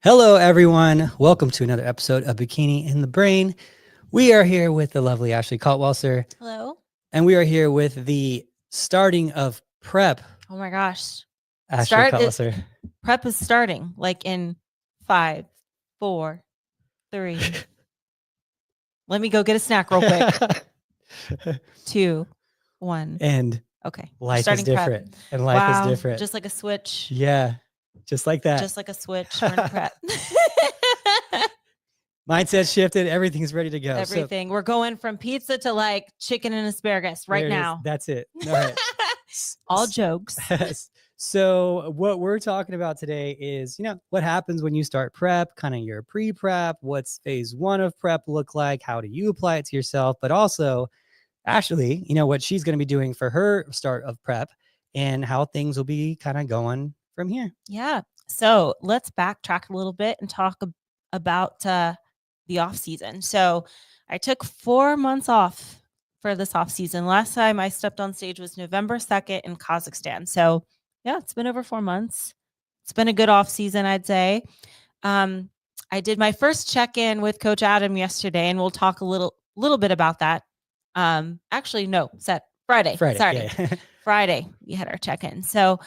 Hello, everyone. Welcome to another episode of Bikini in the Brain. We are here with the lovely Ashley Kaltwasser. Hello. And we are here with the starting of prep. Oh my gosh. Ashley Kaltwasser. Prep is starting like in 5, 4, 3. Let me go get a snack real quick. 2, 1. And okay. Life is different. Prep. And life wow. is different. Just like a switch. Yeah. Just like that. Just like a switch. We're in prep. Mindset shifted. Everything's ready to go. Everything. We're going from pizza to like chicken and asparagus right now. That's it. All right. All jokes. So what we're talking about today is, what happens when you start prep, kind of your pre-prep, what's phase 1 of prep look like? How do you apply it to yourself? But also, Ashley, what she's going to be doing for her start of prep and how things will be kind of going from here. Yeah. So let's backtrack a little bit and talk about the off season. So I took 4 months off for this off season. Last time I stepped on stage was November 2nd in Kazakhstan. So yeah, it's been over 4 months. It's been a good off season, I'd say. I did my first check-in with Coach Adam yesterday, and we'll talk a little bit about that. Actually, no, Friday. Sorry. Yeah. Friday, we had our check-in. So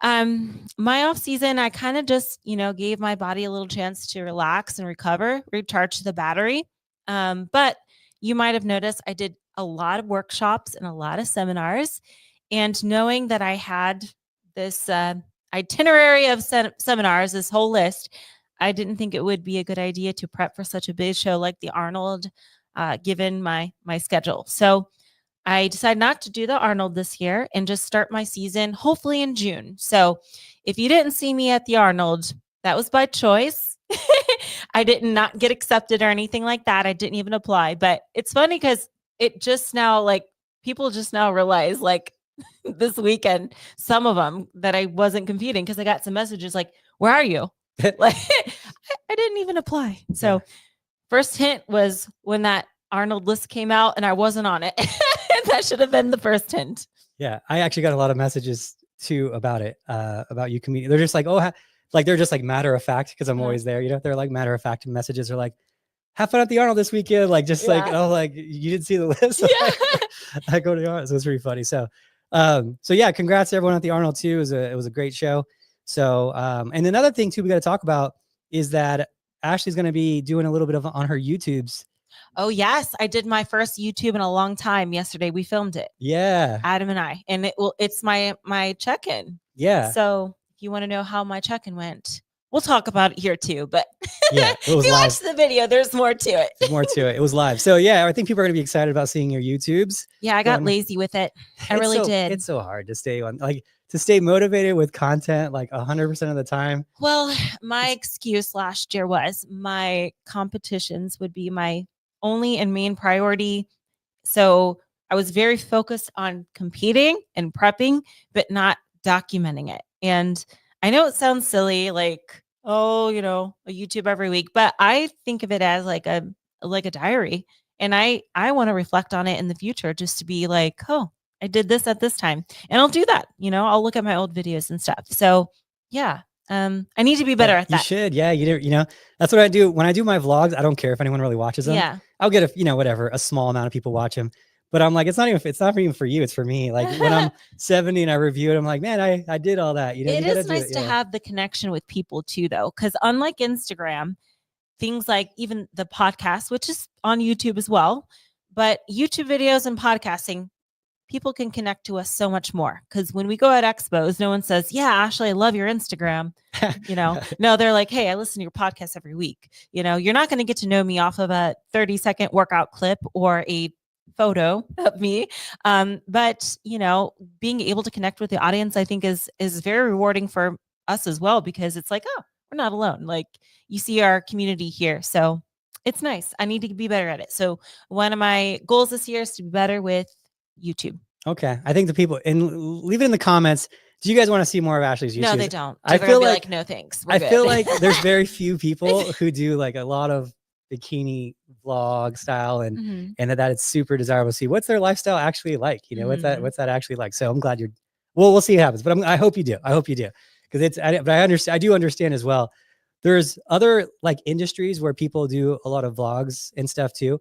my off season, I kind of just, gave my body a little chance to relax and recover, recharge the battery. But you might have noticed I did a lot of workshops and a lot of seminars, and knowing that I had this itinerary of seminars, this whole list, I didn't think it would be a good idea to prep for such a big show like the Arnold, given my schedule. So I decided not to do the Arnold this year and just start my season hopefully in June. So if you didn't see me at the Arnold, that was by choice. I did not get accepted or anything like that. I didn't even apply. But it's funny because it just now, people just now realize, this weekend, some of them, that I wasn't competing because I got some messages like, where are you? I didn't even apply. So first hint was when that Arnold list came out and I wasn't on it. That should have been the first hint. Yeah. I actually got a lot of messages too about it, about you comedian. They're just like, they're just like matter of fact, because I'm always there, they're like matter of fact messages are like, have fun at the Arnold this weekend. You didn't see the list. I go to the Arnold. So it's pretty funny. So yeah, congrats to everyone at the Arnold too. It was a great show. So, and another thing too, we got to talk about is that Ashley's going to be doing a little bit of on her YouTubes. Oh yes. I did my first YouTube in a long time. Yesterday we filmed it. Yeah. Adam and I, and it's my check-in. Yeah. So if you want to know how my check-in went, we'll talk about it here too, but yeah, if you watch the video, there's more to it. There's more to it. It was live. So yeah, I think people are going to be excited about seeing your YouTubes. Yeah, I got lazy with it. I really did. It's so hard to stay on, to stay motivated with content 100% of the time. Well, my excuse last year was my competitions would be my only and main priority. So I was very focused on competing and prepping, but not documenting it. And I know it sounds silly, a YouTube every week, but I think of it as like a diary. And I want to reflect on it in the future, just to be like, oh, I did this at this time. And I'll do that. I'll look at my old videos and stuff. So yeah. I need to be better at that. You should. Yeah. That's what I do. When I do my vlogs, I don't care if anyone really watches them. Yeah. I'll get a small amount of people watch them, but I'm like, it's not even for you. It's for me. When I'm 70 and I review it, I'm like, man, I did all that. It is nice to have the connection with people too, though. Cause unlike Instagram, things like even the podcast, which is on YouTube as well, but YouTube videos and podcasting, people can connect to us so much more. Because when we go at expos, no one says, yeah, Ashley, I love your Instagram. No, they're like, hey, I listen to your podcast every week. You're not going to get to know me off of a 30-second workout clip or a photo of me. But being able to connect with the audience, I think is very rewarding for us as well, because it's like, oh, we're not alone. You see our community here. So it's nice. I need to be better at it. So one of my goals this year is to be better with YouTube. Okay. I think the people, and leave it in the comments. Do you guys want to see more of Ashley's YouTube? No, they don't. I feel like no thanks. I feel like there's very few people who do a lot of bikini vlog style and that it's super desirable to see what's their lifestyle actually like. What's that actually like? So I'm glad we'll see what happens, but I hope you do. Because I do understand as well. there's other like industries where people do a lot of vlogs and stuff too,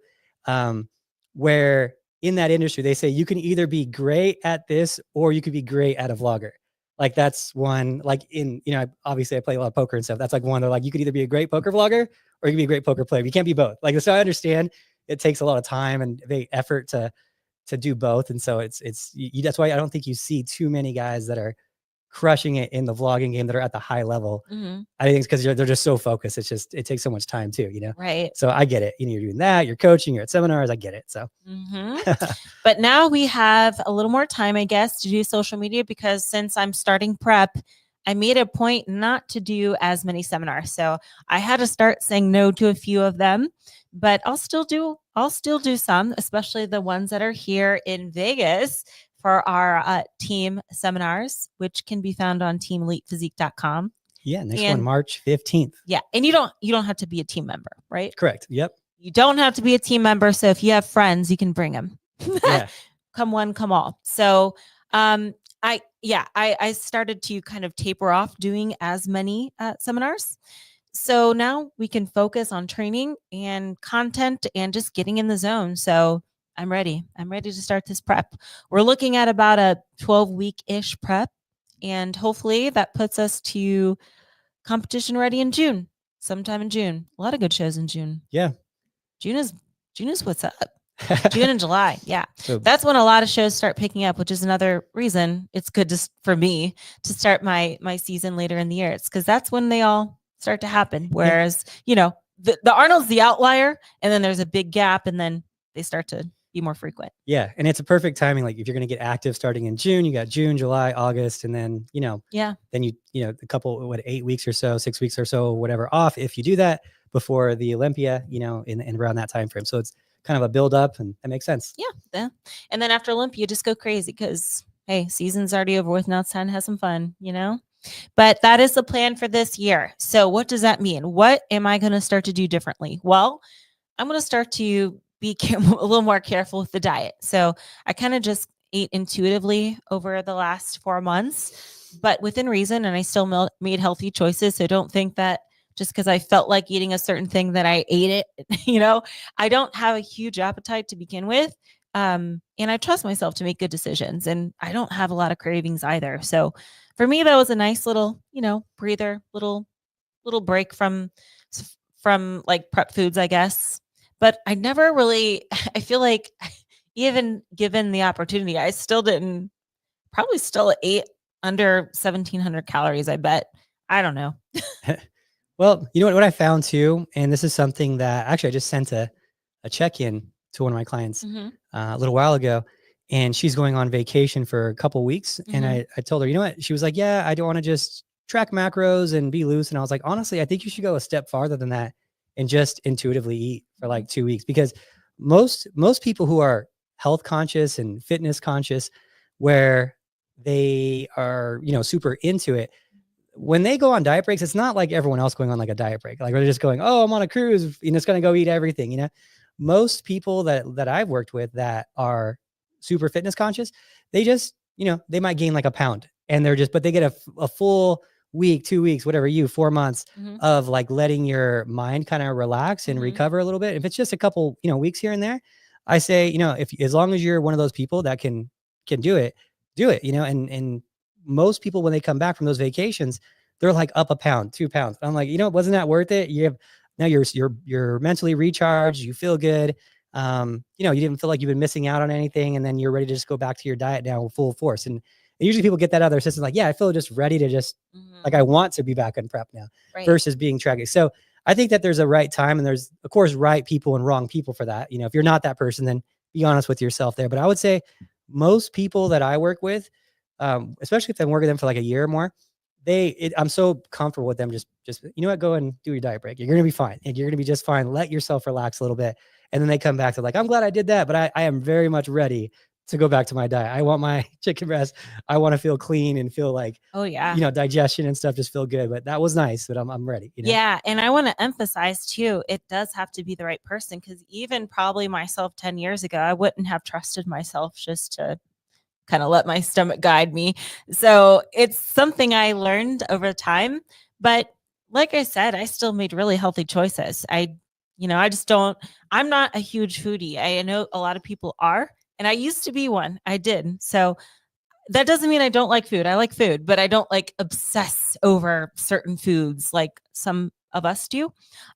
where in that industry they say you can either be great at this or you could be great at a vlogger. Like that's one, like in, obviously I play a lot of poker and stuff. That's like one of like, you could either be a great poker vlogger or you can be a great poker player. You can't be both. Like, so I understand it takes a lot of time and effort to do both. And so that's why I don't think you see too many guys that are crushing it in the vlogging game that are at the high level. I think it's because they're just so focused. It takes so much time too, Right. So I get it. You're doing that, you're coaching, you're at seminars. I get it. So, but now we have a little more time, I guess, to do social media, because since I'm starting prep, I made a point not to do as many seminars. So I had to start saying no to a few of them, but I'll still do some, especially the ones that are here in Vegas for our team seminars, which can be found on teamelitephysique.com. Yeah, next one, March 15th. Yeah, and you don't have to be a team member, right? Correct. Yep. You don't have to be a team member. So if you have friends, you can bring them. Yeah. Come one, come all. So I started to kind of taper off doing as many seminars. So now we can focus on training and content and just getting in the zone. So I'm ready. I'm ready to start this prep. We're looking at about a 12-week-ish prep. And hopefully that puts us to competition ready in June, sometime in June. A lot of good shows in June. Yeah. June is what's up. June and July. Yeah. So that's when a lot of shows start picking up, which is another reason it's good for me to start my season later in the year. It's because that's when they all start to happen. Whereas, the Arnold's the outlier, and then there's a big gap, and then they start to be more frequent. Yeah. And it's a perfect timing. Like if you're going to get active starting in June, you got June, July, August, and then, then a couple, 8 weeks or so, 6 weeks or so, whatever off, if you do that before the Olympia, in around that time frame. So it's kind of a build up, and that makes sense. Yeah. And then after Olympia, just go crazy because, hey, season's already over with. Now it's time to have some fun, But that is the plan for this year. So what does that mean? What am I going to start to do differently? Well, I'm going to start to be a little more careful with the diet. So I kind of just ate intuitively over the last 4 months, but within reason. And I still made healthy choices. So don't think that just because I felt like eating a certain thing that I ate it, I don't have a huge appetite to begin with. And I trust myself to make good decisions, and I don't have a lot of cravings either. So for me, that was a nice little, breather, little break from like prep foods, I guess. But I never really, I feel like even given the opportunity, I probably still ate under 1,700 calories, I bet. I don't know. Well, you know what I found too, and this is something that actually I just sent a check-in to one of my clients a little while ago, and she's going on vacation for a couple weeks. And I told her, you know what? She was like, yeah, I don't want to just track macros and be loose. And I was like, honestly, I think you should go a step farther than that and just intuitively eat for like 2 weeks, because most people who are health conscious and fitness conscious, where they are, super into it, when they go on diet breaks, it's not like everyone else going on like a diet break. Like they're just going, oh, I'm on a cruise, it's going to go eat everything. Most people that I've worked with that are super fitness conscious, they just, they might gain like a pound, and but they get a full week, 2 weeks, whatever, 4 months of like letting your mind kind of relax and recover a little bit. If it's just a couple, weeks here and there, I say, as long as you're one of those people that can do it, and most people, when they come back from those vacations, they're like up a pound, 2 pounds. I'm like, wasn't that worth it? Now you're mentally recharged. You feel good. You didn't feel like you've been missing out on anything. And then you're ready to just go back to your diet now full force. And usually people get that out of their system. Like, yeah, I feel just ready to just like, I want to be back on prep now versus being tracked. So I think that there's a right time, and there's of course right people and wrong people for that. If you're not that person, then be honest with yourself there. But I would say most people that I work with, especially if I'm working with them for like a year or more, I'm so comfortable with them. Just, go and do your diet break. You're going to be fine. And you're going to be just fine. Let yourself relax a little bit. And then they come back to like, I'm glad I did that, but I am very much ready to go back to my diet. I want my chicken breast. I want to feel clean and feel like, oh yeah, digestion and stuff just feel good. But that was nice, but I'm ready. Yeah. And I want to emphasize too, it does have to be the right person. Cause even probably myself 10 years ago, I wouldn't have trusted myself just to kind of let my stomach guide me. So it's something I learned over time, but like I said, I still made really healthy choices. I just don't, I'm not a huge foodie. I know a lot of people are, and I used to be one. I did. So that doesn't mean I don't like food. I like food, but I don't like obsess over certain foods like some of us do.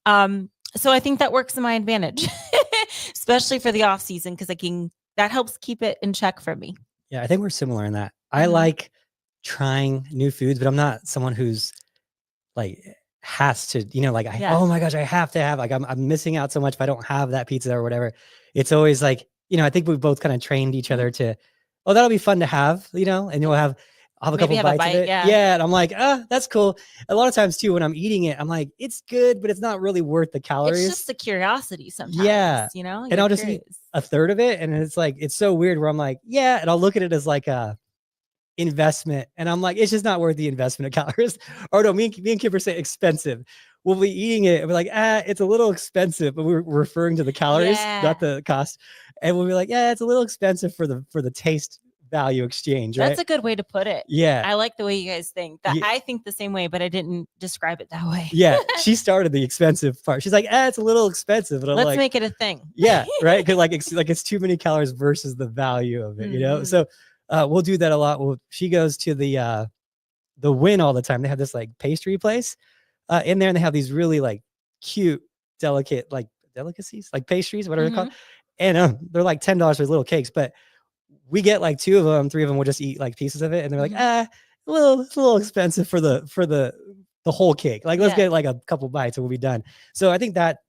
So I think that works in my advantage, especially for the off season, because that helps keep it in check for me. Yeah, I think we're similar in that. I Mhm. like trying new foods, but I'm not someone who's like has to, like, Yeah. oh my gosh, I have to have, like, I'm missing out so much if I don't have that pizza or whatever. It's always like, I think we've both kind of trained each Mhm. other to, oh, that'll be fun to have, and you'll have, I'll have a Maybe couple have a bites of bite. it. Yeah. Yeah. And I'm like, that's cool. A lot of times too, when I'm eating it, I'm like, it's good, but it's not really worth the It's calories. just a curiosity sometimes, Yeah. And you're I'll just eat curious. a third of it. And it's like, it's so weird where I'm like, yeah. And I'll look at it as like a investment. And I'm like, it's just not worth the investment of calories. Or no, me and Kipper say expensive. We'll be eating it and we're like, it's a little expensive, but we're referring to the calories, Yeah. not the cost. And we'll be like, yeah, it's a little expensive for the taste value exchange, right? That's a good way to put it. Yeah. I like the way you guys think. That Yeah. I think the same way, but I didn't describe it that way. Yeah. She started the expensive part. She's like, it's a little expensive. And I'm Let's like, make it a thing. yeah, right. Cause it's too many calories versus the value of it, Mhm. So we'll do that a lot. She goes to the Win all the time. They have this like pastry place in there, and they have these really like cute, delicate like delicacies, like pastries, whatever they're called. And they're like $10 for little cakes, but we get like 2 of them, 3 of them. We'll just eat like pieces of it, and they're like, it's a little expensive for the whole cake. Like, let's get like a couple bites and we'll be done. So I think that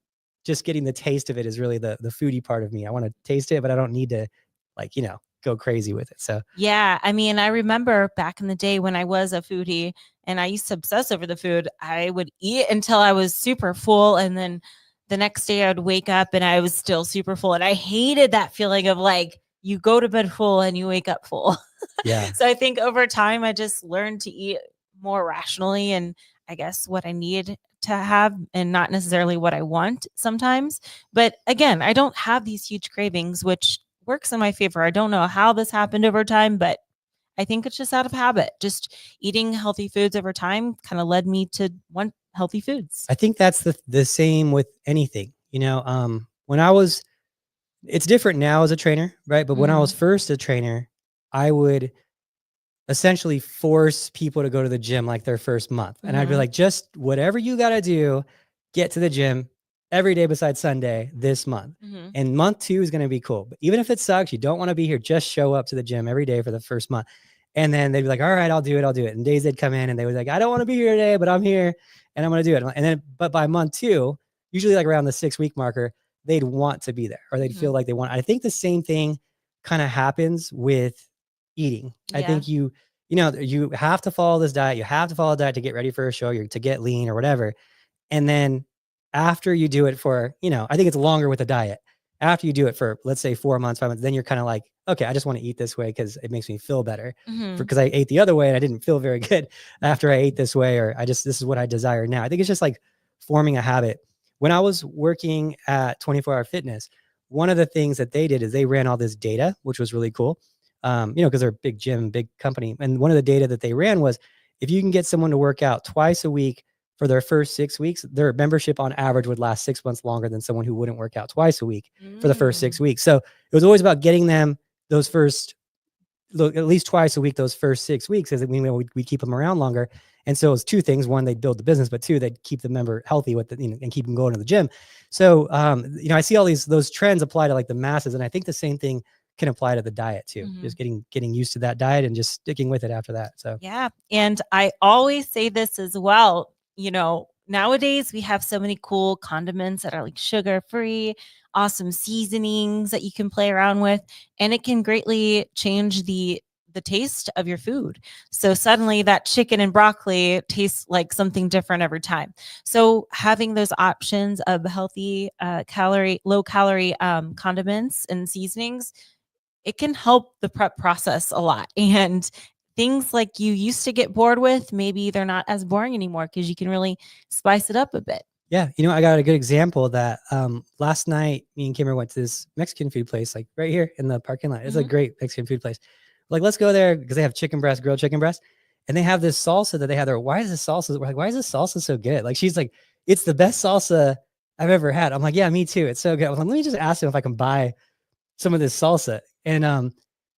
just getting the taste of it is really the foodie part of me. I want to taste it, but I don't need to like, go crazy with it. So yeah, I mean, I remember back in the day when I was a foodie and I used to obsess over the food, I would eat until I was super full. And then the next day I'd wake up and I was still super full. And I hated that feeling of like, you go to bed full and you wake up full. yeah. So I think over time, I just learned to eat more rationally and I guess what I need to have and not necessarily what I want sometimes. But again, I don't have these huge cravings, which works in my favor. I don't know how this happened over time, but I think it's just out of habit. Just eating healthy foods over time kind of led me to want healthy foods. I think that's the same with anything, when I was, it's different now as a trainer, right? But when I was first a trainer, I would essentially force people to go to the gym like their first month. And I'd be like, just whatever you got to do, get to the gym every day besides Sunday this month. And month 2 is going to be cool. But even if it sucks, you don't want to be here, just show up to the gym every day for the first month. And then they'd be like, all right, I'll do it. And days they'd come in and they would like, I don't want to be here today, but I'm here and I'm going to do it. And then, but by month 2, usually like around the 6-week marker, they'd want to be there or they'd feel like they want. I think the same thing kind of happens with eating. I think you have to follow this diet. You have to follow a diet to get ready for a show, to get lean or whatever. And then after you do it for, I think it's longer with a diet. After you do it for, let's say 4 months, 5 months, then you're kind of like, okay, I just want to eat this way because it makes me feel better. Because I ate the other way and I didn't feel very good after I ate this way, or this is what I desire now. I think it's just like forming a habit. When I was working at 24-hour fitness, one of the things that they did is they ran all this data, which was really cool. Because they're a big gym, big company. And one of the data that they ran was if you can get someone to work out twice a week for their first 6 weeks, their membership on average would last 6 months longer than someone who wouldn't work out twice a week for the first 6 weeks. So it was always about getting them those first, at least twice a week, those first 6 weeks, because we keep them around longer. And so it's 2 things. 1, they'd build the business, but 2, they'd keep the member healthy with and keep them going to the gym. So, I see all those trends apply to like the masses. And I think the same thing can apply to the diet too. Just getting used to that diet and just sticking with it after that. So, yeah. And I always say this as well, nowadays we have so many cool condiments that are like sugar free, awesome seasonings that you can play around with, and it can greatly change the taste of your food. So suddenly that chicken and broccoli tastes like something different every time. So having those options of healthy, low calorie condiments and seasonings, it can help the prep process a lot. And things like you used to get bored with, maybe they're not as boring anymore because you can really spice it up a bit. Yeah. I got a good example of that. Last night, me and Kimmer went to this Mexican food place, like right here in the parking lot. It's a great Mexican food place. Like, let's go there because they have chicken breast, grilled chicken breast. and they have this salsa that they have there. Why is this salsa? We're like, why is this salsa so good? Like, she's like, it's the best salsa I've ever had. I'm like, yeah, me too. It's so good. I was like, let me just ask them if I can buy some of this salsa. And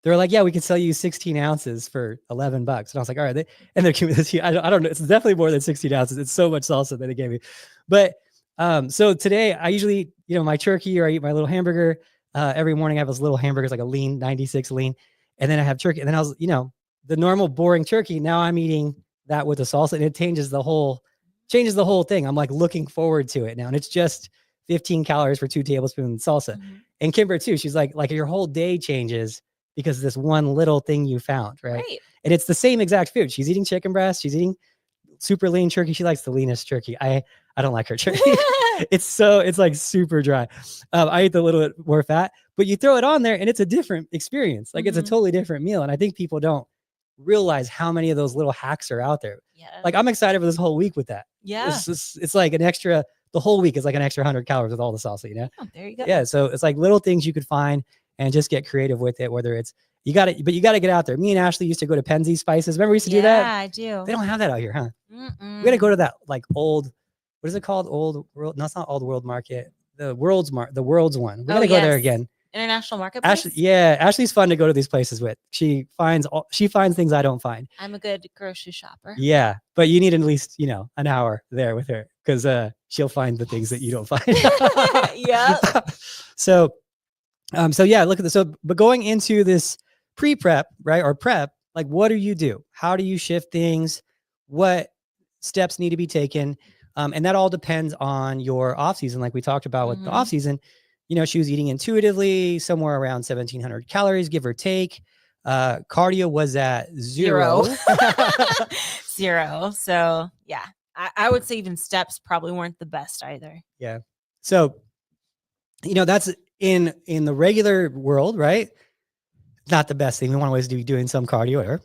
they're like, yeah, we can sell you 16 ounces for $11. And I was like, all right. And they're giving me this. I don't know. It's definitely more than 16 ounces. It's so much salsa that they gave me. But so today I usually, my turkey, or I eat my little hamburger. Every morning I have those little hamburgers, like a lean 96 lean. And then I have turkey. And then I was, the normal boring turkey. Now I'm eating that with the salsa, and it changes the whole thing. I'm like looking forward to it now. And it's just 15 calories for 2 tablespoons salsa. Mhm. And Kimber too, she's like your whole day changes because of this one little thing you found, right? And it's the same exact food. She's eating chicken breast. She's eating super lean turkey. She likes the leanest turkey. I don't like her turkey. It's like super dry. I eat the little bit more fat, but you throw it on there and it's a different experience. Like, it's a totally different meal. And I think people don't realize how many of those little hacks are out there. Yeah. Like, I'm excited for this whole week with that. Yeah. It's like the whole week is like an extra 100 calories with all the salsa, Oh, there you go. Yeah. So it's like little things you could find and just get creative with it, whether it's, you got to get out there. Me and Ashley used to go to Penzi Spices. Remember we used to do that? Yeah, I do. They don't have that out here, huh? We got to go to that like old, what is it called? Old World? No, it's not Old World Market. The World's one. We got to go there again. International Marketplace. Ashley's fun to go to these places with. She finds things I don't find. I'm a good grocery shopper. Yeah, but you need at least an hour there with her, because she'll find the things that you don't find. Yeah. So yeah, look at this. So, but going into this pre-prep, right, or prep, like, what do you do? How do you shift things? What steps need to be taken? And that all depends on your off season, like we talked about with the off season. She was eating intuitively, somewhere around 1,700 calories, give or take. Cardio was at 0. 0. So yeah, I would say even steps probably weren't the best either. Yeah. So, that's in the regular world, right? Not the best thing. We want always to be doing some cardio, or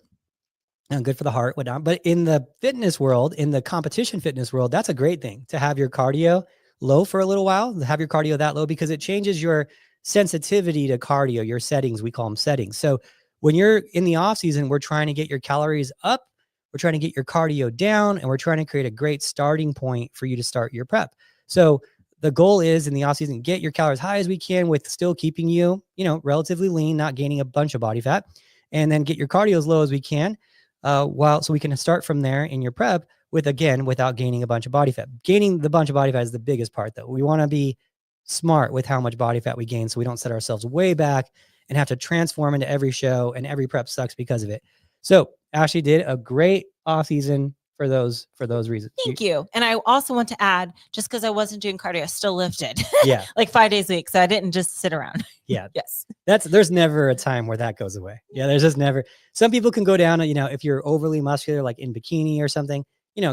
good for the heart, whatnot. But in the fitness world, in the competition fitness world, that's a great thing to have your cardio low for a little while, to have your cardio that low, because it changes your sensitivity to cardio, your settings. We call them settings. So when you're in the off season, we're trying to get your calories up, we're trying to get your cardio down, and we're trying to create a great starting point for you to start your prep. So the goal is in the off season, get your calories high as we can with still keeping you, relatively lean, not gaining a bunch of body fat, and then get your cardio as low as we can, so we can start from there in your prep without gaining a bunch of body fat. Gaining the bunch of body fat is the biggest part, though. We want to be smart with how much body fat we gain, so we don't set ourselves way back and have to transform into every show, and every prep sucks because of it. So Ashley did a great off season for those reasons. Thank you. And I also want to add, just because I wasn't doing cardio, I still lifted. Yeah. Like 5 days a week. So I didn't just sit around. Yeah. Yes. There's never a time where that goes away. Yeah. There's just never. Some people can go down, if you're overly muscular, like in bikini or something,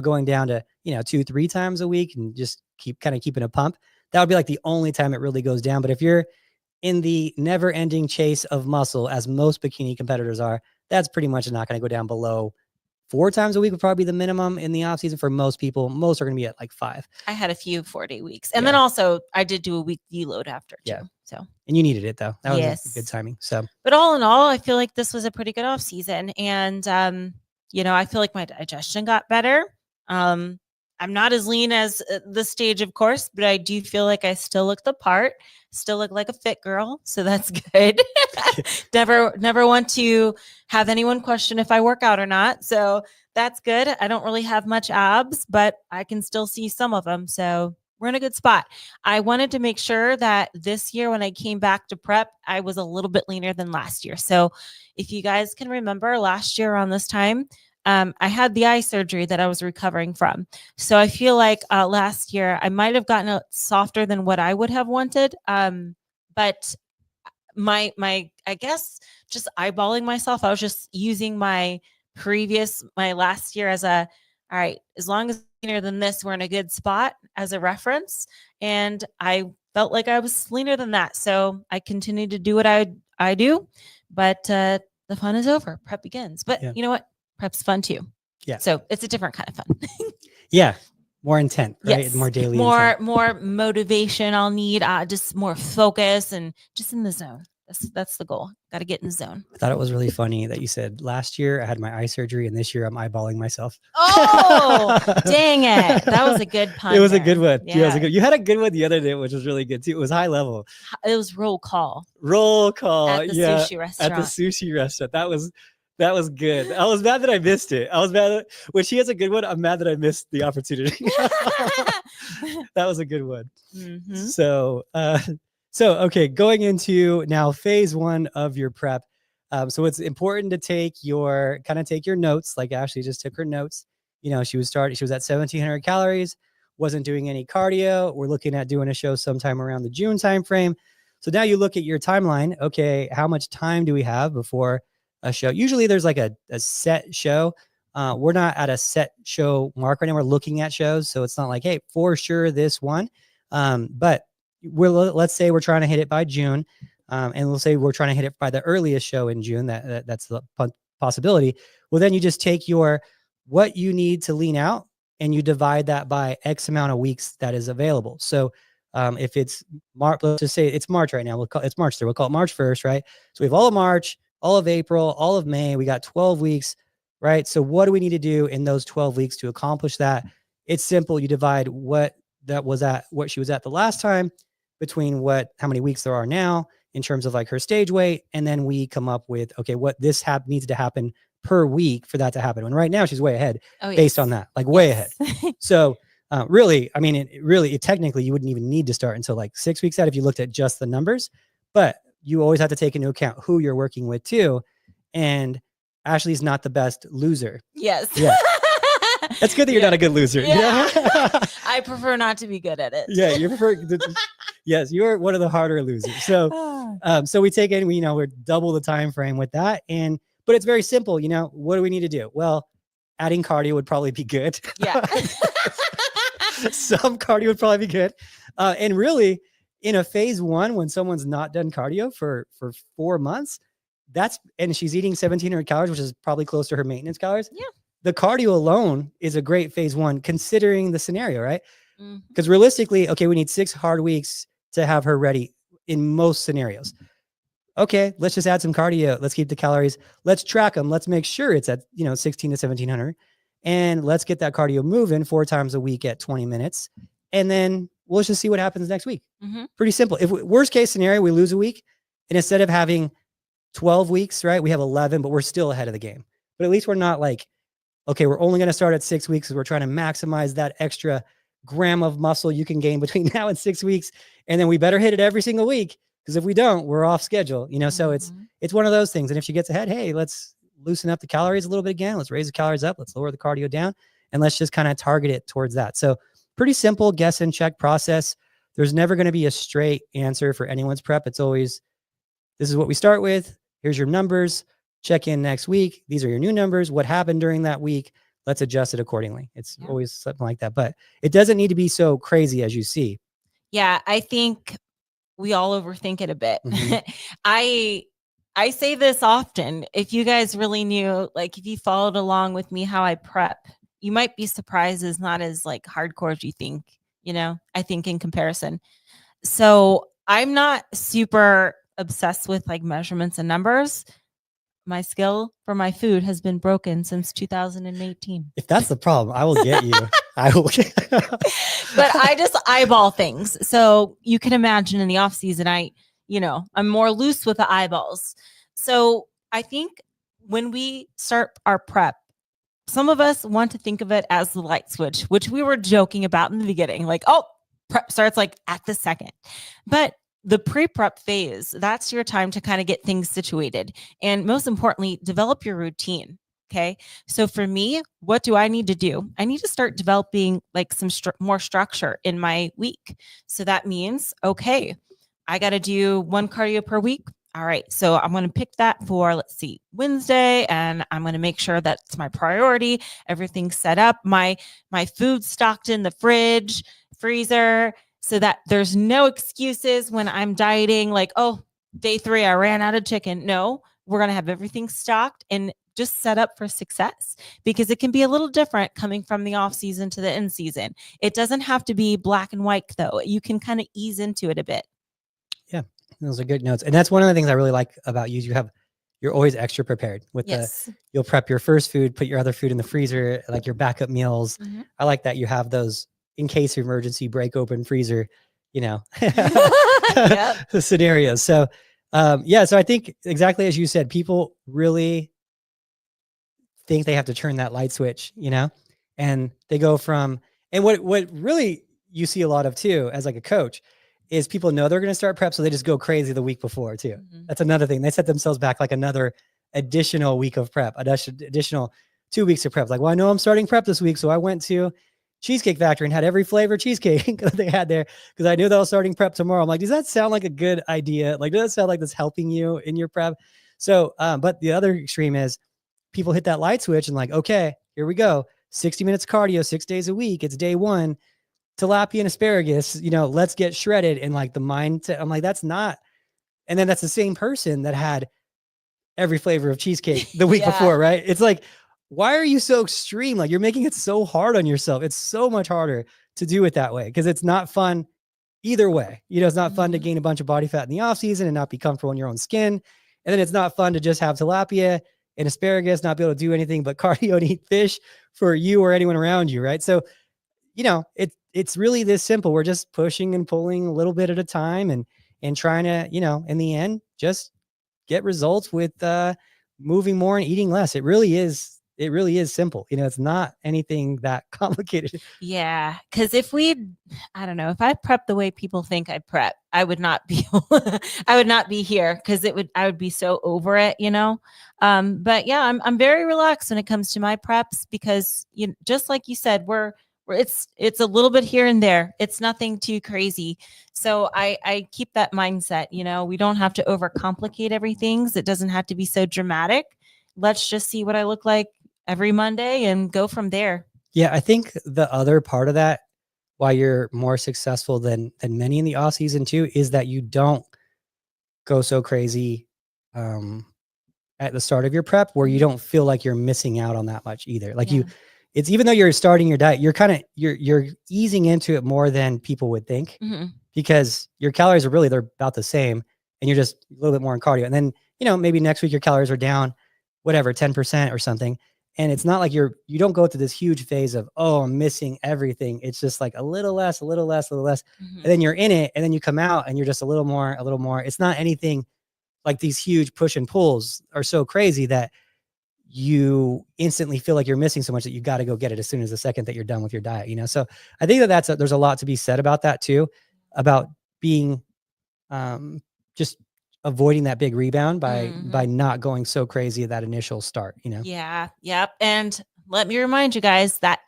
going down to, 2-3 times a week and just keeping a pump. That would be like the only time it really goes down. But if you're in the never ending chase of muscle, as most bikini competitors are, that's pretty much not going to go down below 4 times a week would probably be the minimum in the off season for most people. Most are going to be at like 5. I had a few 4-day weeks. And then also I did do a week deload after too. Yeah. So, and you needed it though. That was good timing. So, but all in all, I feel like this was a pretty good off season. And, I feel like my digestion got better. I'm not as lean as this stage, of course, but I do feel like I still look the part, still look like a fit girl. So that's good. Never want to have anyone question if I work out or not. So that's good. I don't really have much abs, but I can still see some of them. So we're in a good spot. I wanted to make sure that this year when I came back to prep, I was a little bit leaner than last year. So if you guys can remember last year around this time, I had the eye surgery that I was recovering from. So I feel like last year I might have gotten softer than what I would have wanted. But my I guess just eyeballing myself, I was just using my last year as all right, as long as leaner than this, we're in a good spot as a reference. And I felt like I was leaner than that. So I continued to do what I do, but the fun is over. Prep begins. But you know what? Prep's fun too. Yeah. So it's a different kind of fun. Yeah. More intent, right? Yes. More daily more motivation I'll need, just more focus and just in the zone. That's the goal. Got to get in the zone. I thought it was really funny that you said last year I had my eye surgery and this year I'm eyeballing myself. Oh, dang it. That was a good pun. It was a there. good one. Yeah, it was Yeah. a good. You had a good one the other day, which was really good too. It was high level. It was roll call Roll call. at the Yeah, sushi restaurant. at the sushi restaurant. That was good. I was mad that I missed it. I was mad that when she has a good one, I'm mad that I missed the opportunity. That was a good one. Mhm. So okay, going into now phase one of your prep. So it's important to take your notes, like Ashley just took her notes. You know, she was at 1,700 calories, wasn't doing any cardio. We're looking at doing a show sometime around the June timeframe. So now you look at your timeline. Okay, how much time do we have before a show? Usually there's like a set show. We're not at a set show mark right now. We're looking at shows. So it's not like, hey, for sure this one. But let's say we're trying to hit it by June. And we'll say we're trying to hit it by the earliest show in June. That's the possibility. Well, then you just take what you need to lean out and you divide that by X amount of weeks that is available. So if it's March, let's just say it's March right now. It's March 3rd. We'll call it March 1st, right? So we have all of March, all of April, all of May. We got 12 weeks, right? So what do we need to do in those 12 weeks to accomplish that? It's simple. You divide what she was at the last time between how many weeks there are now in terms of like her stage weight. And then we come up with, okay, what this needs to happen per week for that to happen. And right now she's way ahead based on that, like way ahead. So really, I mean, technically you wouldn't even need to start until like 6 weeks out if you looked at just the numbers, but you always have to take into account who you're working with too. And Ashley's not the best loser. Yes. Yeah. That's good that you're not a good loser. Yeah. I prefer not to be good at it. Yeah, you prefer. Yes, you're one of the harder losers. So, so we take it. We're double the time frame with that, but it's very simple. What do we need to do? Well, adding cardio would probably be good. Yeah, some cardio would probably be good, and really, in a phase one, when someone's not done cardio for 4 months, and she's eating 1,700 calories, which is probably close to her maintenance calories. Yeah. The cardio alone is a great phase one, considering the scenario, right? Because realistically, okay, we need 6 hard weeks to have her ready in most scenarios. Okay, let's just add some cardio. Let's keep the calories. Let's track them. Let's make sure it's at 16 to 1,700, and let's get that cardio moving 4 times a week at 20 minutes, and then we'll just see what happens next week. Pretty simple. If worst case scenario, we lose a week, and instead of having 12 weeks, right, we have 11, but we're still ahead of the game. But at least we're not like, okay, we're only going to start at 6 weeks because we're trying to maximize that extra gram of muscle you can gain between now and 6 weeks. And then we better hit it every single week, because if we don't, we're off schedule, So it's one of those things. And if she gets ahead, hey, let's loosen up the calories a little bit again. Let's raise the calories up. Let's lower the cardio down, and let's just kind of target it towards that. So pretty simple guess and check process. There's never going to be a straight answer for anyone's prep. It's always, this is what we start with. Here's your numbers. Check in next week. These are your new numbers. What happened during that week? Let's adjust it accordingly. It's always something like that, but it doesn't need to be so crazy as you see. Yeah, I think we all overthink it a bit. I say this often. If you guys really knew, like if you followed along with me how I prep, you might be surprised it's not as like hardcore as you think, I think in comparison. So I'm not super obsessed with like measurements and numbers. My skill for my food has been broken since 2018. If that's the problem, I will get you. I will. But I just eyeball things. So you can imagine in the off season, I'm more loose with the eyeballs. So I think when we start our prep, some of us want to think of it as the light switch, which we were joking about in the beginning. Like, oh, prep starts like at the second. But the pre-prep phase, that's your time to kind of get things situated. And most importantly, develop your routine. Okay. So for me, what do I need to do? I need to start developing like some more structure in my week. So that means, okay, I got to do 1 cardio per week. All right. So I'm going to pick that for, let's see, Wednesday, and I'm going to make sure that's my priority. Everything's set up. My food stocked in the fridge, freezer, so that there's no excuses when I'm dieting. Like, oh, day 3, I ran out of chicken. No, we're going to have everything stocked and just set up for success, because it can be a little different coming from the off season to the in season. It doesn't have to be black and white though. You can kind of ease into it a bit. Yeah. Those are good notes. And that's one of the things I really like about you. You're always extra prepared with Yes. you'll prep your first food, put your other food in the freezer, like your backup meals. Mhm. I like that you have those in case of emergency, break open freezer, Yep. scenarios. So, yeah, so I think exactly as you said, people really think they have to turn that light switch, and they go from, and what really you see a lot of too, as like a coach, is people know they're going to start prep. So they just go crazy the week before too. Mhm. That's another thing. They set themselves back like another additional week of prep, additional 2 weeks of prep. Like, well, I know I'm starting prep this week. So I went to Cheesecake Factory and had every flavor cheesecake that they had there because I knew that I was starting prep tomorrow. I'm like, does that sound like a good idea? Like, does that sound like that's helping you in your prep? So, but the other extreme is people hit that light switch and like, okay, here we go. 60 minutes cardio, 6 days a week. It's day one. Tilapia and asparagus, let's get shredded. And like the mindset, I'm like, that's not. And then that's the same person that had every flavor of cheesecake the week before, right? It's like, why are you so extreme? Like you're making it so hard on yourself. It's so much harder to do it that way because it's not fun either way. It's not fun to gain a bunch of body fat in the off season and not be comfortable in your own skin. And then it's not fun to just have tilapia and asparagus, not be able to do anything but cardio and eat fish for you or anyone around you, right? So, it's really this simple. We're just pushing and pulling a little bit at a time and trying to, in the end, just get results with moving more and eating less. It really is simple. It's not anything that complicated. Yeah, because I don't know, if I prep the way people think I prep, I would not be, I would not be here because I would be so over it, But yeah, I'm very relaxed when it comes to my preps because just like you said, it's a little bit here and there. It's nothing too crazy. So I keep that mindset, we don't have to overcomplicate everything. It doesn't have to be so dramatic. Let's just see what I look like every Monday and go from there. Yeah, I think the other part of that, why you're more successful than many in the off season too, is that you don't go so crazy at the start of your prep where you don't feel like you're missing out on that much either. Like it's even though you're starting your diet, you're easing into it more than people would think because your calories they're about the same and you're just a little bit more in cardio. And then, maybe next week your calories are down, whatever, 10% or something. And it's not like you don't go through this huge phase of, oh, I'm missing everything. It's just like a little less, a little less, a little less. And then you're in it and then you come out and you're just a little more, a little more. It's not anything like these huge push and pulls are so crazy that you instantly feel like you're missing so much that you got to go get it as soon as the second that you're done with your diet, So I think there's a lot to be said about that too, about being, just avoiding that big rebound by not going so crazy at that initial start, Yeah. Yep. And let me remind you guys that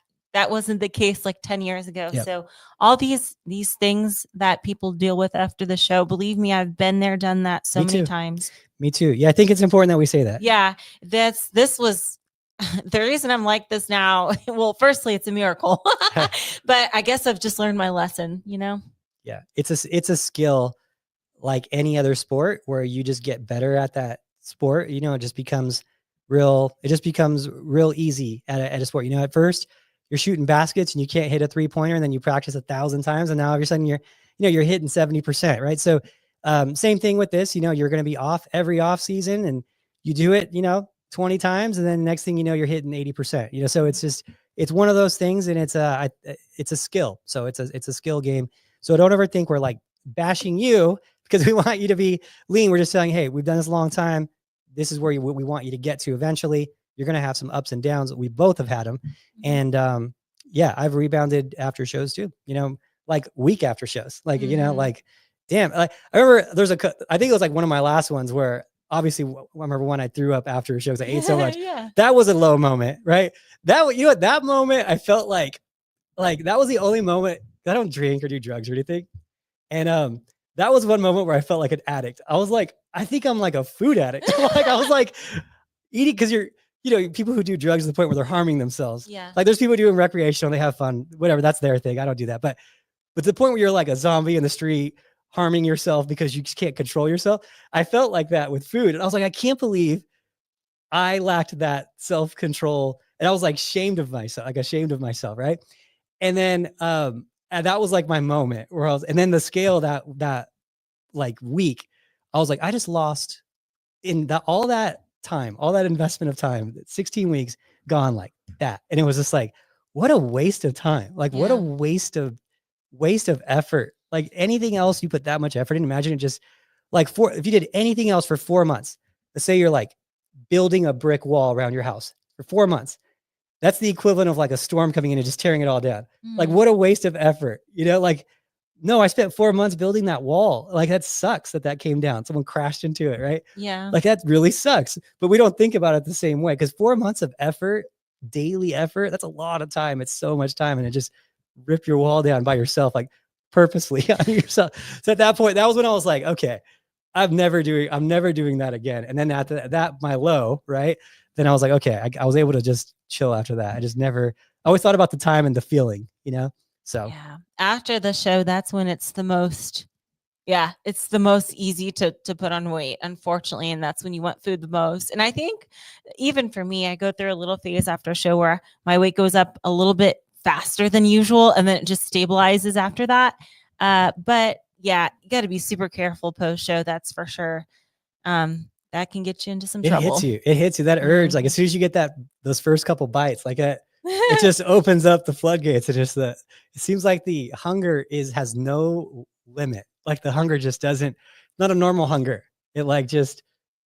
wasn't the case like 10 years ago. Yep. So all these things that people deal with after the show, believe me, I've been there, done that so many times. Me too. Yeah. I think it's important that we say that. Yeah. This was the reason I'm like this now. Well, firstly, it's a miracle, but I guess I've just learned my lesson, Yeah. It's a skill like any other sport where you just get better at that sport. It just becomes real easy at a sport. At first you're shooting baskets and you can't hit a 3-pointer and then you practice 1,000 times. And now all of a sudden you're hitting 70%. Right. So, same thing with this, you're going to be off every off season and you do it, 20 times. And then the next thing you're hitting 80%, so it's one of those things and it's a skill. So it's a skill game. So don't ever think we're like bashing you because we want you to be lean. We're just saying, hey, we've done this a long time. This is where we want you to get to eventually. You're going to have some ups and downs. We both have had them. And yeah, I've rebounded after shows too, like week after shows, like, like, damn, like, I remember I think it was like one of my last ones where obviously I remember when I threw up after shows, I ate so much. Yeah. That was a low moment, right? That moment I felt like that was the only moment. I don't drink or do drugs or anything. And that was one moment where I felt like an addict. I was like, I think I'm like a food addict. Like I was like eating because people who do drugs to the point where they're harming themselves. Yeah. Like there's people doing recreational, they have fun, whatever, that's their thing. I don't do that. But to the point where you're like a zombie in the street harming yourself because you just can't control yourself. I felt like that with food. And I was like, I can't believe I lacked that self-control. And I was like ashamed of myself. Right. And then, and that was like my moment and then the scale that like week I was like, I just lost in all that time, all that investment of time, 16 weeks gone like that. And it was just like, what a waste of time. Like, what a waste of effort. Like anything else you put that much effort in, imagine it just like if you did anything else for 4 months, let's say you're like building a brick wall around your house for 4 months. That's the equivalent of like a storm coming in and just tearing it all down. Like, what a waste of effort, like, no, I spent 4 months building that wall. Like, that sucks that came down. Someone crashed into it, right? Yeah. Like, that really sucks. But we don't think about it the same way, because 4 months of effort, daily effort, that's a lot of time. It's so much time. And it just rip your wall down by yourself, like purposely on yourself. So at that point, that was when I was like, okay, I'm never doing that again. And then after that, my low, right? Then I was like, okay, I was able to just chill after that. I always thought about the time and the feeling, So yeah, after the show, that's when it's the most, it's the most easy to put on weight, unfortunately. And that's when you want food the most. And I think even for me, I go through a little phase after a show where my weight goes up a little bit faster than usual, and then it just stabilizes after that. But yeah, you got to be super careful post show. That's for sure. That can get you into some trouble. It hits you that urge. Like, as soon as you get those first couple bites, like it just opens up the floodgates. It seems like the hunger has no limit. Like, the hunger just doesn't, not a normal hunger. It like just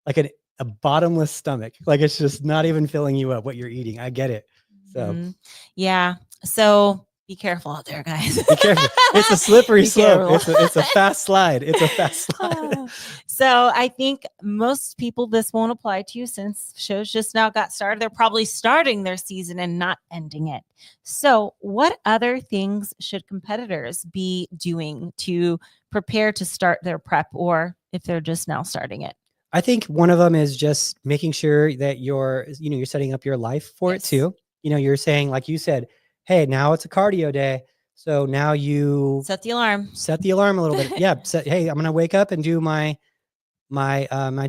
like a bottomless stomach. Like, it's just not even filling you up what you're eating. I get it. So yeah. So be careful out there, guys. Be careful. It's a slippery slope. It's a fast slide. It's a fast slide. So I think most people, this won't apply to you since shows just now got started. They're probably starting their season and not ending it. So what other things should competitors be doing to prepare to start their prep, or if they're just now starting it? I think one of them is just making sure that you're setting up your life for it too. You're saying, like you said, hey, now it's a cardio day. So now you set the alarm a little bit. Yeah. Hey, I'm going to wake up and do my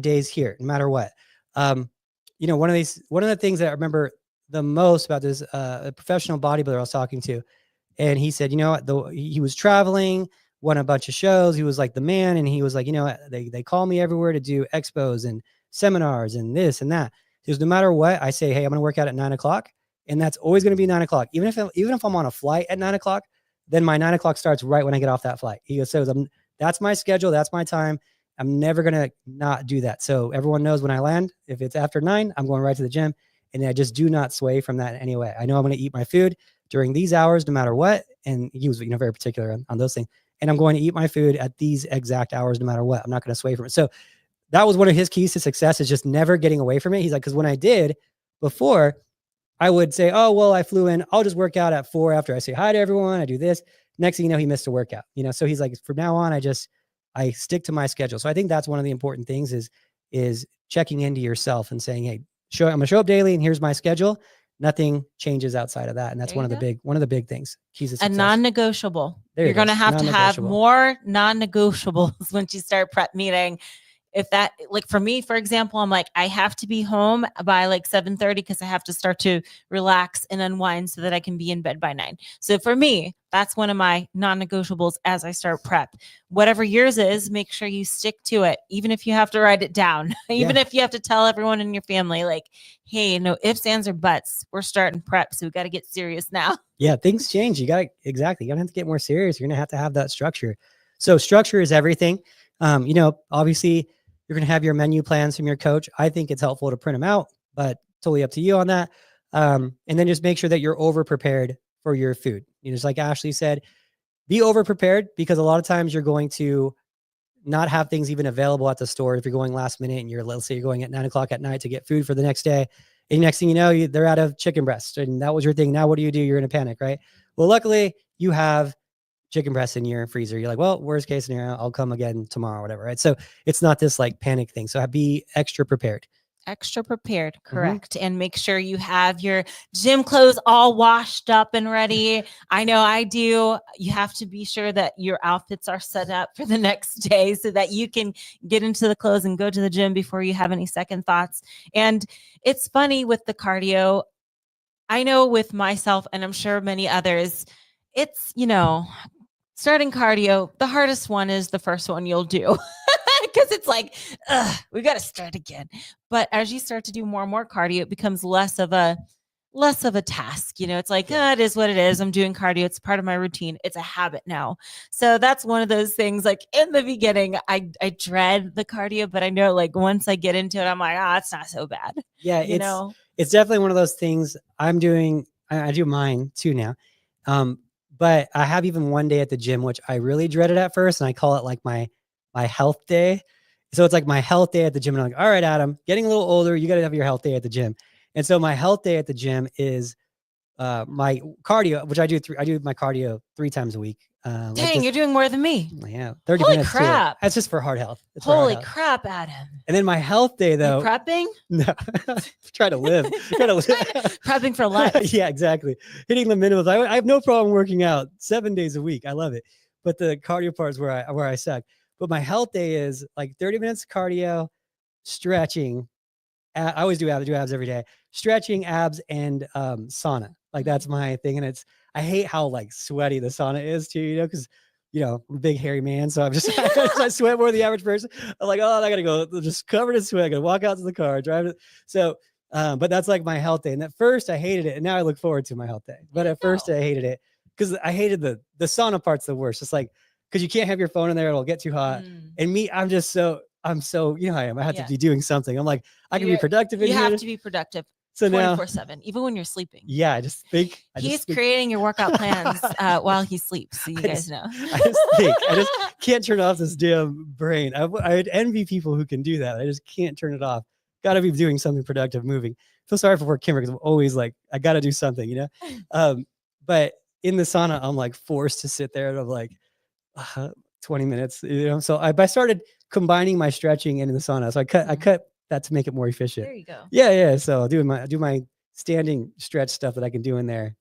days here, no matter what. One of the things that I remember the most about this, a professional bodybuilder I was talking to, and he said, he was traveling, won a bunch of shows. He was like the man. And he was like, they call me everywhere to do expos and seminars and this and that. He goes, no matter what, I say, hey, I'm going to work out at 9:00. And that's always going to be 9:00. Even if I'm on a flight at 9:00, then my 9:00 starts right when I get off that flight. He goes, so that's my schedule. That's my time. I'm never going to not do that. So everyone knows when I land, if it's after 9, I'm going right to the gym. And I just do not sway from that in any way. I know I'm going to eat my food during these hours, no matter what. And he was, very particular on those things. And I'm going to eat my food at these exact hours, no matter what. I'm not going to sway from it. So that was one of his keys to success, is just never getting away from it. He's like, because when I did before, I would say, oh, well, I flew in. I'll just work out at 4 after I say hi to everyone. I do this. Next thing you know, he missed a workout. So he's like, from now on, I stick to my schedule. So I think that's one of the important things is checking into yourself and saying, hey, I'm going to show up daily, and here's my schedule. Nothing changes outside of that. And that's one of the big things. Keys to success. A non-negotiable. You're going to have more non-negotiables once you start prep meeting. If that, like for me, for example, I'm like, I have to be home by like 7:30 because I have to start to relax and unwind so that I can be in bed by 9. So for me, that's one of my non-negotiables as I start prep. Whatever yours is, make sure you stick to it, even if you have to write it down, even if you have to tell everyone in your family, like, hey, no ifs, ands, or buts. We're starting prep, so we got to get serious now. Yeah, things change. You're going to have to get more serious. You're going to have that structure. So structure is everything. Obviously, you're going to have your menu plans from your coach. I think it's helpful to print them out, but totally up to you on that. And then just make sure that you're over prepared for your food. Just like Ashley said, be over prepared, because a lot of times you're going to not have things even available at the store. If you're going last minute and let's say you're going at 9:00 at night to get food for the next day, and next thing you know, they're out of chicken breast, and that was your thing. Now, what do? You're in a panic, right? Well, luckily you have chicken breast in your freezer. You're like, well, worst case scenario, I'll come again tomorrow or whatever, right? So it's not this like panic thing. So be extra prepared. Correct. And make sure you have your gym clothes all washed up and ready. I know I do. You have to be sure that your outfits are set up for the next day so that you can get into the clothes and go to the gym before you have any second thoughts. And it's funny with the cardio. I know with myself, and I'm sure many others, it's, starting cardio, the hardest one is the first one you'll do. Because it's like, we got to start again. But as you start to do more and more cardio, it becomes less of a task. It's like, it is what it is. I'm doing cardio. It's part of my routine. It's a habit now. So that's one of those things, like in the beginning, I dread the cardio, but I know like once I get into it, I'm like, it's not so bad. Yeah. It's definitely one of those things I'm doing. I do mine too now. But I have even one day at the gym, which I really dreaded at first. And I call it like my health day. So it's like my health day at the gym. And I'm like, all right, Adam, getting a little older, you got to have your health day at the gym. And so my health day at the gym is my cardio, which I do my cardio 3 times a week. Dang, you're doing more than me. Yeah, 30 Holy minutes. Crap. That's just for heart health. Holy crap, Adam. And then my health day, though. You prepping? No, try to live. Prepping for life. Yeah, exactly. Hitting the minimums. I have no problem working out 7 days a week. I love it. But the cardio part is where I suck. But my health day is like 30 minutes cardio, stretching. I always do abs. I do abs every day. Stretching, abs, and sauna. Like that's my thing. And I hate how like sweaty the sauna is too, because I'm a big hairy man. So I'm just, I sweat more than the average person. I'm like, I got to go just covered in sweat. I got to walk out to the car, drive it. So, but that's like my health day. And at first I hated it. And now I look forward to my health day. But at first I hated it because I hated the sauna part's the worst. It's like, because you can't have your phone in there. It'll get too hot. And me, I'm so, how I am. I have to be doing something. I'm like, I can be productive. You have to be productive. So 24/7, even when you're sleeping. Yeah, I just think he's creating your workout plans while he sleeps. So you guys know. I just can't turn off this damn brain. I'd envy people who can do that. I just can't turn it off. Got to be doing something productive, moving. Feel sorry for Kimber because I'm always like, I got to do something, But in the sauna, I'm like forced to sit there and I'm like 20 minutes, So I started combining my stretching in the sauna. So I cut that to make it more efficient. There you go. Yeah. So I'll do my standing stretch stuff that I can do in there.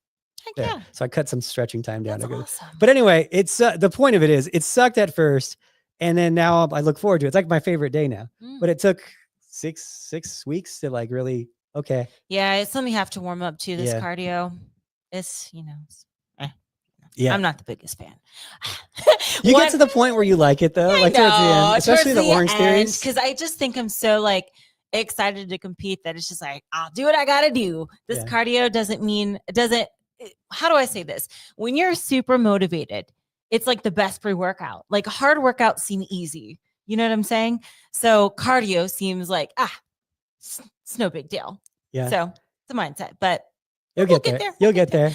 Yeah. So I cut some stretching time down. That's awesome. But anyway, it's the point of it is it sucked at first, and then now I look forward to it. It's like my favorite day now. But it took six weeks to like really Yeah, it's something you have to warm up to. This cardio, it's yeah. I'm not the biggest fan. You get to the point where you like it though, like towards the end, especially the Orange Theories. Because I just think I'm so like excited to compete that it's just like I'll do what I gotta do. This cardio doesn't. How do I say this? When you're super motivated, it's like the best pre-workout. Like hard workouts seem easy. You know what I'm saying? So cardio seems like it's no big deal. Yeah. So it's a mindset, but you'll get there. You'll get there.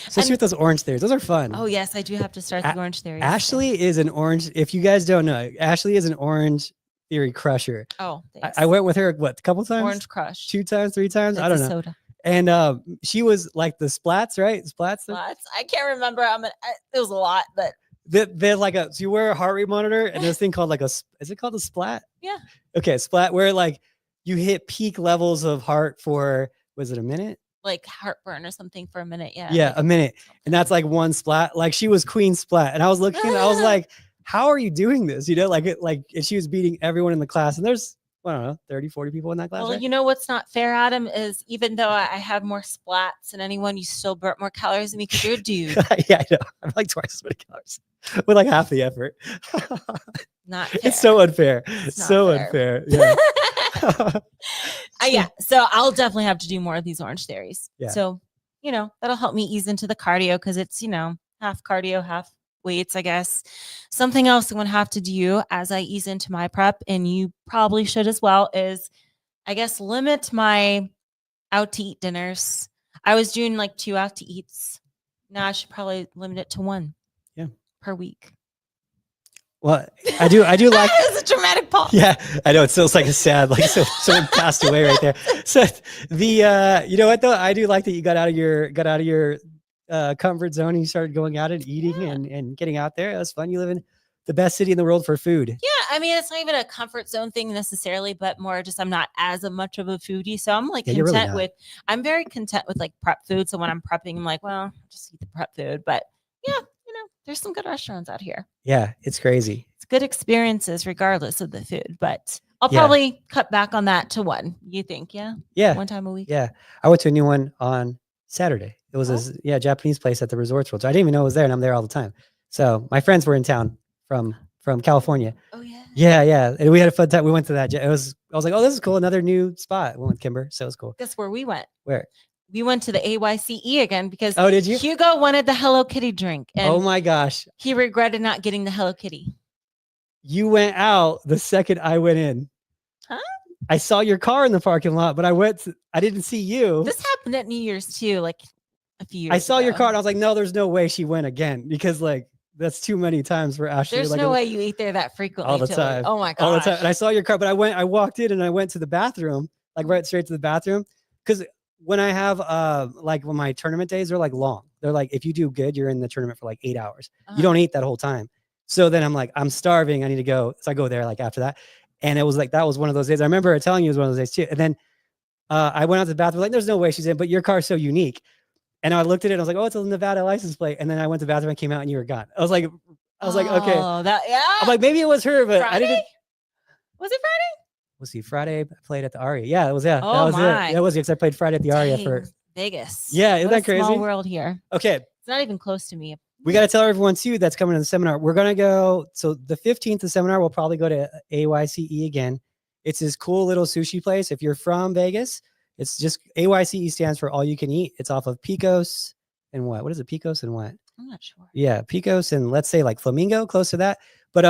Especially with those Orange Theories. Those are fun. Oh, yes. I do have to start the Orange Theories. Ashley is an orange. If you guys don't know, Ashley is an Orange Theory crusher. Oh, thanks. I went with her, a couple times? Orange Crush. 2 times, 3 times? That's I don't know. Soda. And she was like the splats, right? Splats. I can't remember. It was a lot, but. They're like so you wear a heart rate monitor and this thing called is it called a splat? Yeah. Okay, splat, where like you hit peak levels of heart for, was it a minute? Like heartburn or something for a minute. Yeah. Yeah, a minute. And that's like one splat. Like she was queen splat. And I was looking, I was like, how are you doing this? And she was beating everyone in the class. And there's, I don't know, 30, 40 people in that class. Well, right? You know what's not fair, Adam, is even though I have more splats than anyone, you still burnt more calories than me because you're a dude. Yeah, I know. I'm like twice as many calories with like half the effort. Not fair. It's so unfair. It's so unfair. Yeah. Yeah. So I'll definitely have to do more of these Orange Theories. Yeah. So, that'll help me ease into the cardio because it's, half cardio, half weights, I guess. Something else I'm going to have to do as I ease into my prep, and you probably should as well, is I guess limit my out to eat dinners. I was doing like 2 out to eats. Now I should probably limit it to 1 per week. Well, I do like it's a dramatic pause. Yeah, I know. It feels like a sad, like someone passed away right there. So the you know what though? I do like that you got out of your comfort zone and you started going out and eating and getting out there. That's fun. You live in the best city in the world for food. Yeah, I mean, it's not even a comfort zone thing necessarily, but more just I'm not as much of a foodie. So I'm like I'm very content with like prep food. So when I'm prepping, I'm like, well, I'll just eat the prep food. But yeah, there's some good restaurants out here. Yeah, it's crazy. It's good experiences regardless of the food, but I'll probably cut back on that to 1. You think? Yeah. Yeah. 1 time a week. Yeah. I went to a new one on Saturday. It was a Japanese place at the Resorts World. So I didn't even know it was there, and I'm there all the time. So my friends were in town from California. Oh yeah. Yeah. And we had a fun time. We went to that. I was like, oh, this is cool. Another new spot. We went with Kimber. So it was cool. Guess where we went? Where? We went to the AYCE again because Oh, did you? Hugo wanted the Hello Kitty drink. And oh my gosh. he regretted not getting the Hello Kitty. You went out the second I went in. Huh? I saw your car in the parking lot, but I didn't see you. This happened at New Year's too, like a few years I saw ago. your car and I was like, no, there's no way she went again because like that's too many times for Ashley. There's like, no way you eat there that frequently. all the time. Oh my god. All the time. And I saw your car, but I walked in and I went to the bathroom, like right straight to the bathroom. Cause when I have like when my tournament days are like long, they're like, if you do good, you're in the tournament for like 8 hours. You don't eat that whole time. So then I'm like, I'm starving. I need to go. So I go there like after that. And it was like, that was one of those days. I remember telling you it was one of those days too. And then I went out to the bathroom, like, there's no way she's in, but your car's so unique. And I looked at it and I was like, oh, it's a Nevada license plate. And then I went to the bathroom and came out and you were gone. I was like, okay. Yeah. I'm like, maybe it was her, but Friday? I didn't. Was it Friday? We'll see. Friday I played at the Aria. Yeah, it was. Yeah, Oh that was my. it. That was it. Because I played Friday at the Aria Dang, for Vegas. Yeah, isn't What that a crazy? Small world here. Okay. It's not even close to me. We got to tell everyone too that's coming to the seminar. We're gonna go. So the 15th, the seminar, we'll probably go to AYCE again. It's this cool little sushi place. If you're from Vegas, it's just AYCE stands for all you can eat. It's off of Picos and what? What is it? Picos and what? I'm not sure. Yeah, Picos and let's say like Flamingo, close to that. But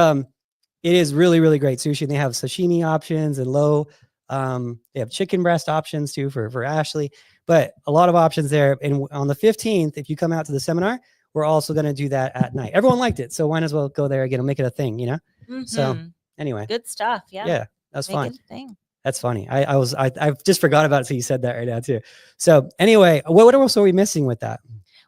it is really, really great sushi. And they have sashimi options and low. They have chicken breast options too for Ashley, but a lot of options there. And on the 15th, if you come out to the seminar, we're also going to do that at night. Everyone liked it, so why as well go there again and make it a thing, you know? So anyway, good stuff. Yeah, that's make fun. it a thing. That's funny. I just forgot about it. So you said that right now too. So anyway, what else are we missing with that?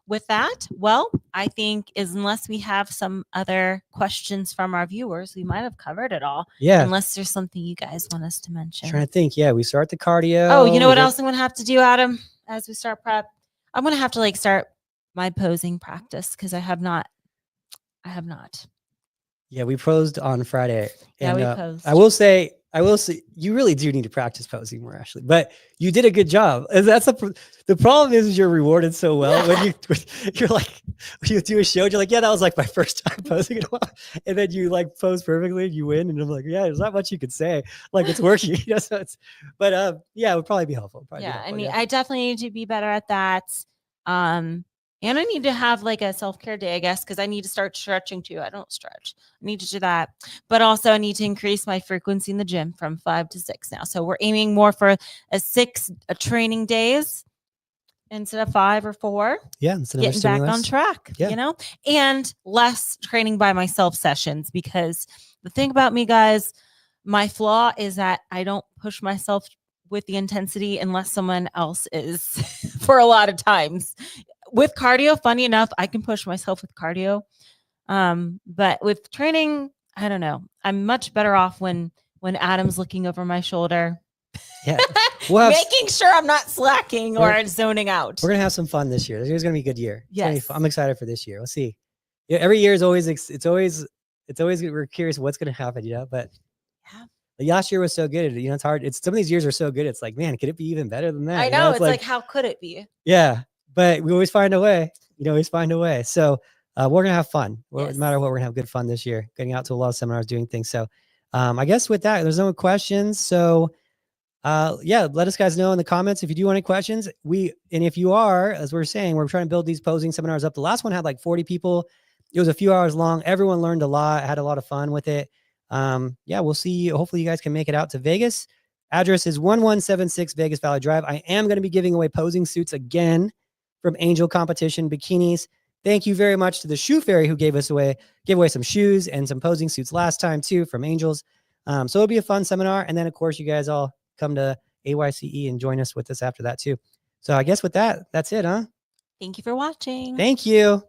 With that, well, I think unless we have some other questions from our viewers, we might have covered it all. Yeah. Unless there's something you guys want us to mention. Trying to think. Yeah, we start the cardio. Oh, you know what else I'm going to have to do, Adam, as we start prep? I'm going to have to like start my posing practice because I have not. Yeah, we posed on Friday. Yeah, and, we posed. I will say, you really do need to practice posing more, Ashley. But you did a good job. And that's the problem is you're rewarded so well when you're like, when you do a show, you're like, yeah, that was like my first time posing in a while. And then you like pose perfectly, and you win, and I'm like, yeah, there's not much you could say. Like it's working. You know, so yeah, it would probably be helpful. I definitely need to be better at that. And I need to have like a self-care day, I guess, because I need to start stretching too. I don't stretch. I need to do that. But also I need to increase my frequency in the gym from 5 to 6 now. So we're aiming more for a 6 training days instead of 5 or 4. Yeah. Getting back on track, you know, and less training by myself sessions, because the thing about me, guys, my flaw is that I don't push myself with the intensity unless someone else is for a lot of times. With cardio, funny enough, I can push myself with cardio. But with training, I don't know. I'm much better off when Adam's looking over my shoulder. Yeah. Making sure I'm not slacking or zoning out. We're going to have some fun this year. This year's going to be a good year. Yes. I'm excited for this year. We'll see. Yeah, every year is always, it's always, we're curious what's going to happen, you know, but last year was so good. You know, it's hard. Some of these years are so good. It's like, man, could it be even better than that? I know. It's like, how could it be? Yeah. But we always find a way. Always find a way. So we're going to have fun. No matter what, we're going to have good fun this year, getting out to a lot of seminars, doing things. So I guess with that, there's no questions. So let us guys know in the comments if you do want any questions. And if you are, as we're saying, we're trying to build these posing seminars up. The last one had like 40 people. It was a few hours long. Everyone learned a lot, had a lot of fun with it. We'll see. Hopefully you guys can make it out to Vegas. Address is 1176 Vegas Valley Drive. I am going to be giving away posing suits again from Angel Competition Bikinis. Thank you very much to the Shoe Fairy who gave away some shoes and some posing suits last time too from Angels. So it'll be a fun seminar. And then of course you guys all come to AYCE and join us with us after that too. So I guess with that, that's it, huh? Thank you for watching. Thank you.